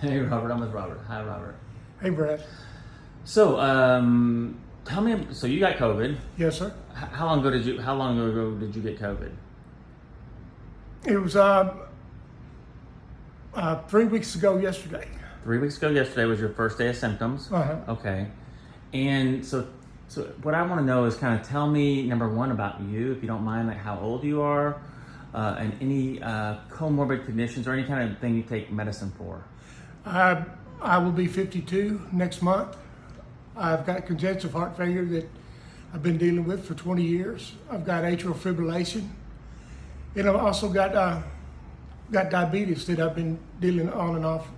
Hey, Robert. I'm with Robert. Hi, Robert. Hey, Brad. So, tell me. So you got COVID. Yes, sir. How long ago did you get COVID? It was 3 weeks ago yesterday. 3 weeks ago yesterday was your first day of symptoms. Uh-huh. Okay. And so what I want to know is kind of tell me, number one, about you, if you don't mind, like how old you are, and any comorbid conditions or any kind of thing you take medicine for. I will be 52 next month. I've got congestive heart failure that I've been dealing with for 20 years. I've got atrial fibrillation, and I've also got diabetes that I've been dealing on and off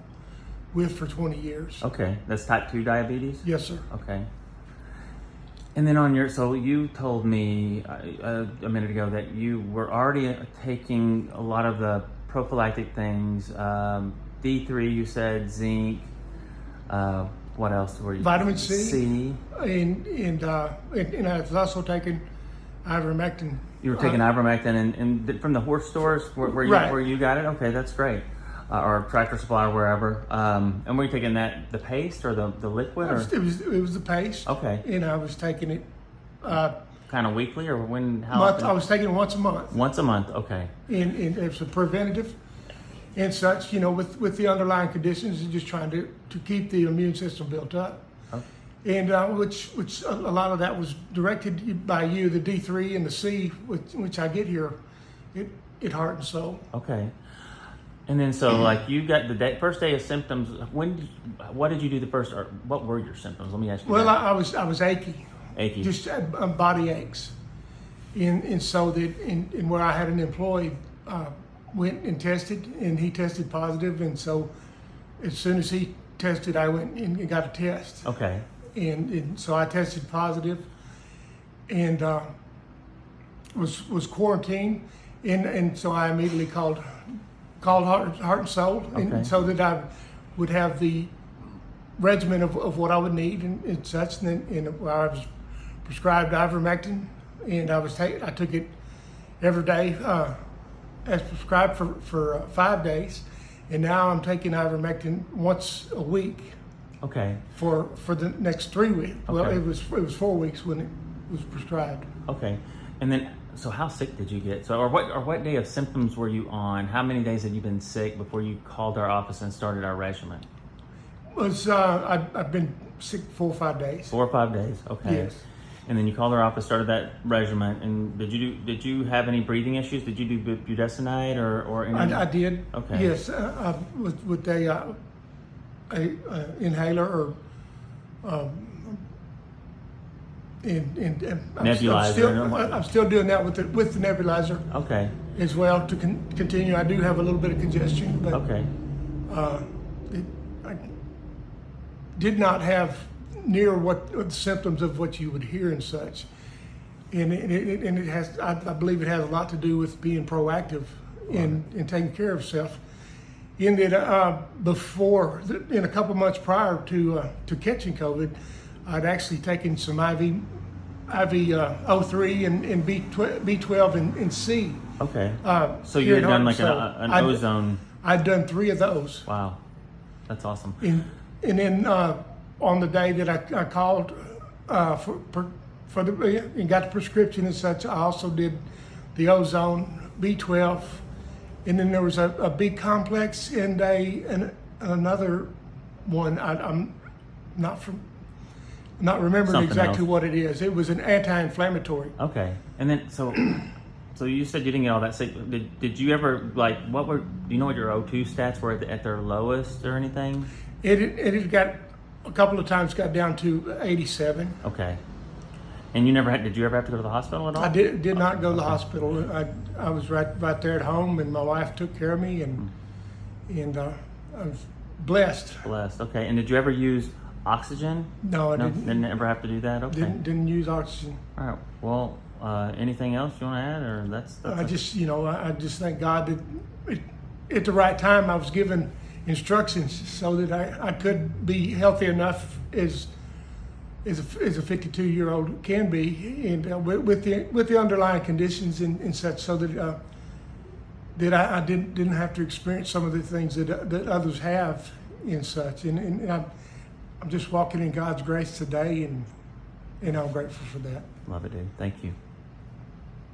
with for 20 years. Okay, that's type 2 diabetes? Yes, sir. Okay. And then so you told me a minute ago that you were already taking a lot of the prophylactic things, D3, you said, zinc, what else were you? Vitamin C. C. And I was also taking ivermectin. You were taking ivermectin and from the horse stores where you got it? Okay, that's great. Or Tractor Supply or wherever. And were you taking the paste or the liquid? Or? It was the paste. Okay. And I was taking it. Kind of weekly or how month, often? I was taking it once a month. Once a month, okay. And it's a preventative and such, with the underlying conditions, and just trying to keep the immune system built up. Okay. And which a lot of that was directed by you, the D3 and the C, which I get here at Heart and Soul. Okay. And then so like you got the first day of symptoms. What did you do the first? Or what were your symptoms? Let me ask you. Well, that. I was achy. Achy. Just body aches, and so that in where I had an employee went and tested, and he tested positive, and so as soon as he tested, I went and got a test. Okay. And so I tested positive, and was quarantined, and so I immediately called Heart and Soul, Okay. and so that I would have the regimen of what I would need and such. And then I was prescribed ivermectin, and I took it every day as prescribed for 5 days, and now I'm taking ivermectin once a week. Okay. For the next 3 weeks. Okay. Well, it was 4 weeks when it was prescribed. Okay. And then so how sick did you get? So or what day of symptoms were you on? How many days had you been sick before you called our office and started our regimen? I've been sick 4 or 5 days. 4 or 5 days. Okay. Yes. And then you called our office, started that regimen, and did you have any breathing issues? Did you do budesonide or any? I did. Okay. Yes, with a inhaler or nebulizer. I'm still doing that with the nebulizer. Okay. As well to continue. I do have a little bit of congestion, but Okay. I did not have near what the symptoms of what you would hear and such, and it has. I believe it has a lot to do with being proactive in taking care of self. In that in a couple months prior to catching COVID, I'd actually taken some IV O3 and B12 and C. Okay. So you had done like an ozone. I'd done 3 of those. Wow, that's awesome. And then on the day that I called for and got the prescription and such, I also did the ozone, B12, and then there was a B complex and another one. I'm not remembering Something exactly else. what it is. It was an anti-inflammatory. Okay. And then so you said you didn't get all that sick. Did you ever do you know what your O2 stats were at their lowest or anything? It had got a couple of times got down to 87. Okay. And did you ever have to go to the hospital at all? I did not go to the hospital. I was right there at home, and my wife took care of me, and I was blessed. Blessed. Okay. And did you ever use oxygen? No, I didn't. Didn't ever have to do that? Okay. Didn't use oxygen. All right. Well, anything else you want to add, or that's I just thank God that at the right time I was given instructions so that I could be healthy enough as a 52-year-old can be, and with the underlying conditions and such, so that I didn't have to experience some of the things that others have, in such. And I'm just walking in God's grace today, and I'm grateful for that. Love it, dude. Thank you.